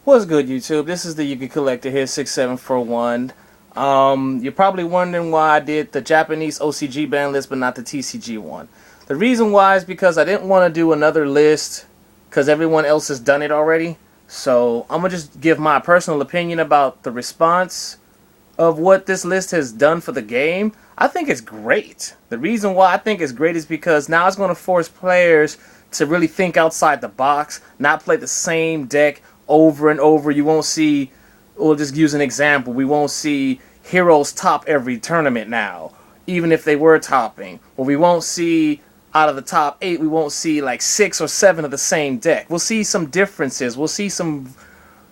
What's good, YouTube? This is the Yugi Collector here, 6741. You're probably wondering why I did the Japanese OCG ban list but not the TCG one. The reason why is because I didn't want to do another list because everyone else has done it already. So I'm going to just give my personal opinion about the response of what this list has done for the game. I think it's great. The reason why I think it's great is because now it's going to force players to really think outside the box, not play the same deck over and over. You won't see, we'll just use an example, we won't see heroes top every tournament now, even if they were topping. Or we won't see, out of the top 8, we won't see like 6 or 7 of the same deck. We'll see some differences. We'll see some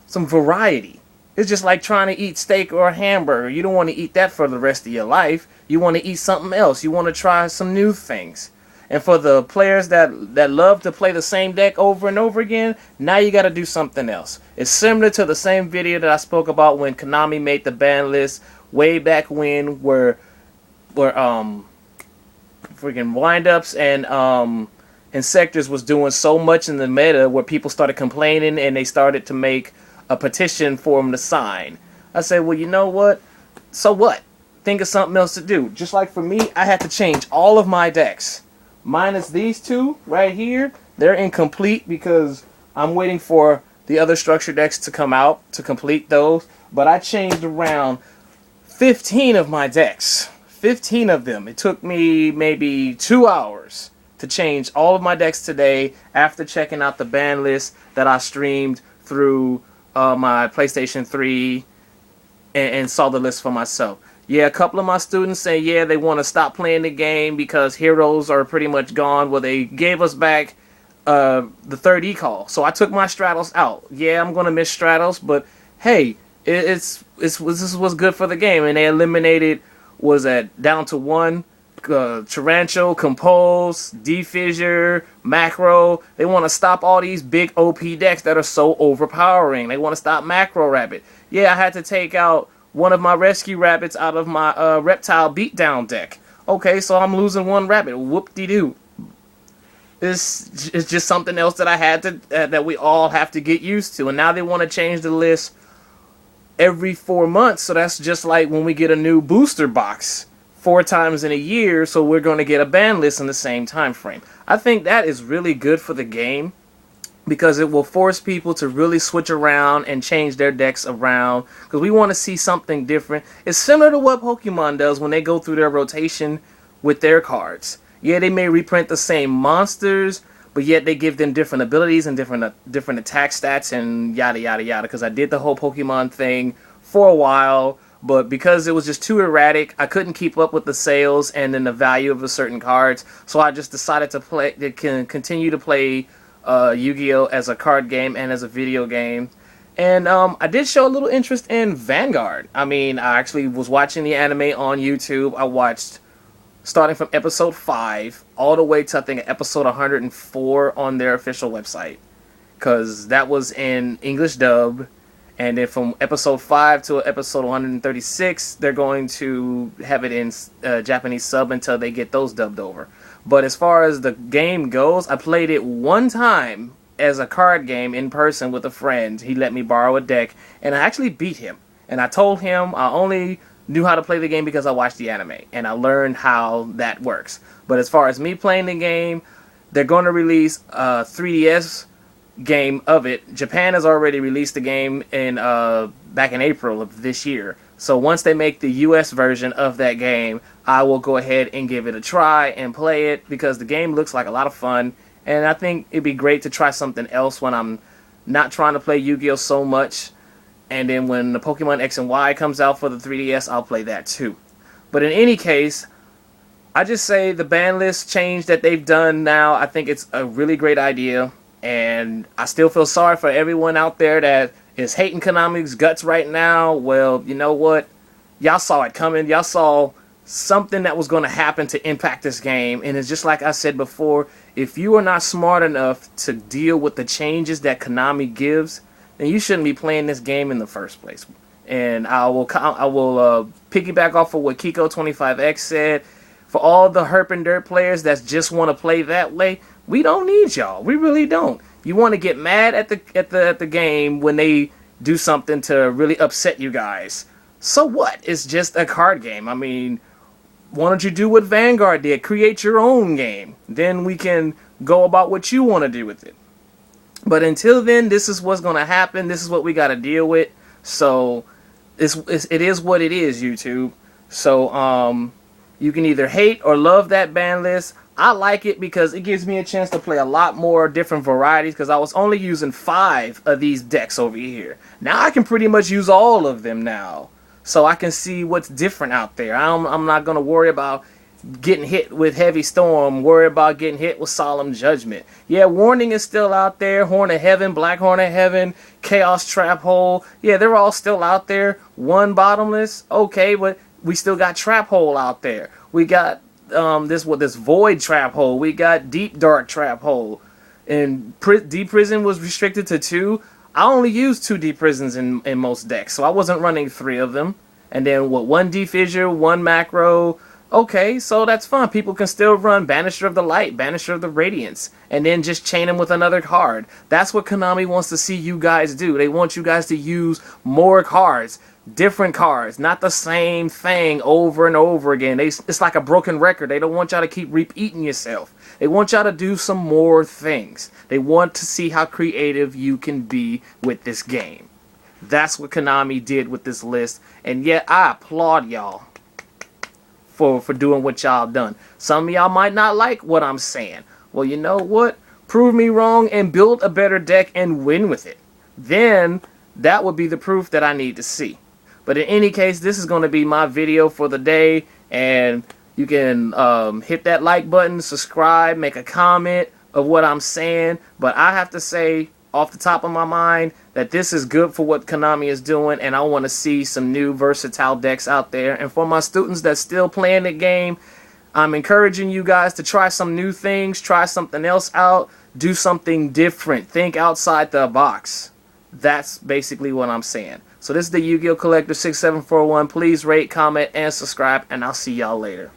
variety. It's just like trying to eat steak or a hamburger. You don't want to eat that for the rest of your life. You want to eat something else. You want to try some new things. And for the players that love to play the same deck over and over again, now you got to do something else. It's similar to the same video that I spoke about when Konami made the ban list way back when, where freaking windups and sectors was doing so much in the meta where people started complaining and they started to make a petition for them to sign. I said, well, you know what? So what? Think of something else to do. Just like for me, I had to change all of my decks. Minus these two right here, they're incomplete because I'm waiting for the other structure decks to come out to complete those. But I changed around 15 of my decks. 15 of them. It took me maybe 2 hours to change all of my decks today after checking out the ban list that I streamed through my PlayStation 3 and saw the list for myself. Yeah, a couple of my students say, yeah, they want to stop playing the game because heroes are pretty much gone. Well, they gave us back the third E-Call. So I took my Stratos out. Yeah, I'm going to miss Stratos, but hey, this was good for the game. And they eliminated, down to 1, Tarancho, Compose, Defissure, Macro. They want to stop all these big OP decks that are so overpowering. They want to stop Macro Rabbit. Yeah, I had to take out one of my rescue rabbits out of my reptile beatdown deck. Okay, so I'm losing one rabbit. Whoop-de-doo. It's just something else that I had to that we all have to get used to. And now they want to change the list every 4 months. So that's just like when we get a new booster box 4 times in a year. So we're going to get a ban list in the same time frame. I think that is really good for the game, because it will force people to really switch around and change their decks around, because we want to see something different. It's similar to what Pokemon does when they go through their rotation with their cards. Yeah, they may reprint the same monsters, but yet they give them different abilities and different attack stats and yada yada yada, because I did the whole Pokemon thing for a while, but because it was just too erratic, I couldn't keep up with the sales and then the value of the certain cards, so I just decided to continue to play Yu-Gi-Oh! As a card game and as a video game. And I did show a little interest in Vanguard. I mean, I actually was watching the anime on YouTube. I watched starting from episode 5 all the way to, I think, episode 104 on their official website, because that was in English dub. And then from episode 5 to episode 136, they're going to have it in Japanese sub until they get those dubbed over. But as far as the game goes, I played it one time as a card game in person with a friend. He let me borrow a deck, and I actually beat him. And I told him I only knew how to play the game because I watched the anime, and I learned how that works. But as far as me playing the game, they're going to release a 3DS game of it. Japan has already released the game in back in April of this year. So once they make the US version of that game, I will go ahead and give it a try and play it, because the game looks like a lot of fun, and I think it'd be great to try something else when I'm not trying to play Yu-Gi-Oh! So much. And then when the Pokemon X and Y comes out for the 3DS, I'll play that too. But in any case, I just say the ban list change that they've done now, I think it's a really great idea. And I still feel sorry for everyone out there that is hating Konami's guts right now. Well, you know what? Y'all saw it coming. Y'all saw something that was going to happen to impact this game. And it's just like I said before, if you are not smart enough to deal with the changes that Konami gives, then you shouldn't be playing this game in the first place. And I will piggyback off of what Kiko25X said. For all the herp and dirt players that just want to play that way, we don't need y'all. We really don't. You want to get mad at the game when they do something to really upset you guys. So what? It's just a card game. I mean, why don't you do what Vanguard did? Create your own game. Then we can go about what you want to do with it. But until then, this is what's going to happen. This is what we got to deal with. So it is what it is, YouTube. So you can either hate or love that ban list. I like it because it gives me a chance to play a lot more different varieties, because I was only using 5 of these decks over here. Now I can pretty much use all of them now. So I can see what's different out there. I'm not going to worry about getting hit with Heavy Storm, worry about getting hit with Solemn Judgment. Yeah, Warning is still out there. Horn of Heaven, Black Horn of Heaven, Chaos Trap Hole. Yeah, they're all still out there. One Bottomless, okay, but we still got Trap Hole out there. We got this Void Trap Hole. We got Deep Dark Trap Hole. And Deep Prison was restricted to 2. I only used 2 Deep Prisons in most decks, so I wasn't running 3 of them. And then 1 Defissure, 1 Macro. Okay, so that's fun. People can still run Banisher of the Light, Banisher of the Radiance, and then just chain them with another card. That's what Konami wants to see you guys do. They want you guys to use more cards, different cards, not the same thing over and over again. It's like a broken record. They don't want y'all to keep repeating yourself. They want y'all to do some more things. They want to see how creative you can be with this game. That's what Konami did with this list, and yet I applaud y'all for doing what y'all done. Some of y'all might not like what I'm saying. Well, you know what? Prove me wrong and build a better deck and win with it. Then that would be the proof that I need to see. But in any case, this is going to be my video for the day, and you can hit that like button, subscribe, make a comment of what I'm saying. But I have to say, off the top of my mind, that this is good for what Konami is doing, and I want to see some new versatile decks out there. And for my students that's still playing the game, I'm encouraging you guys to try some new things, try something else out, do something different, think outside the box. That's basically what I'm saying. So this is the Yu-Gi-Oh! Collector 6741. Please rate, comment, and subscribe, and I'll see y'all later.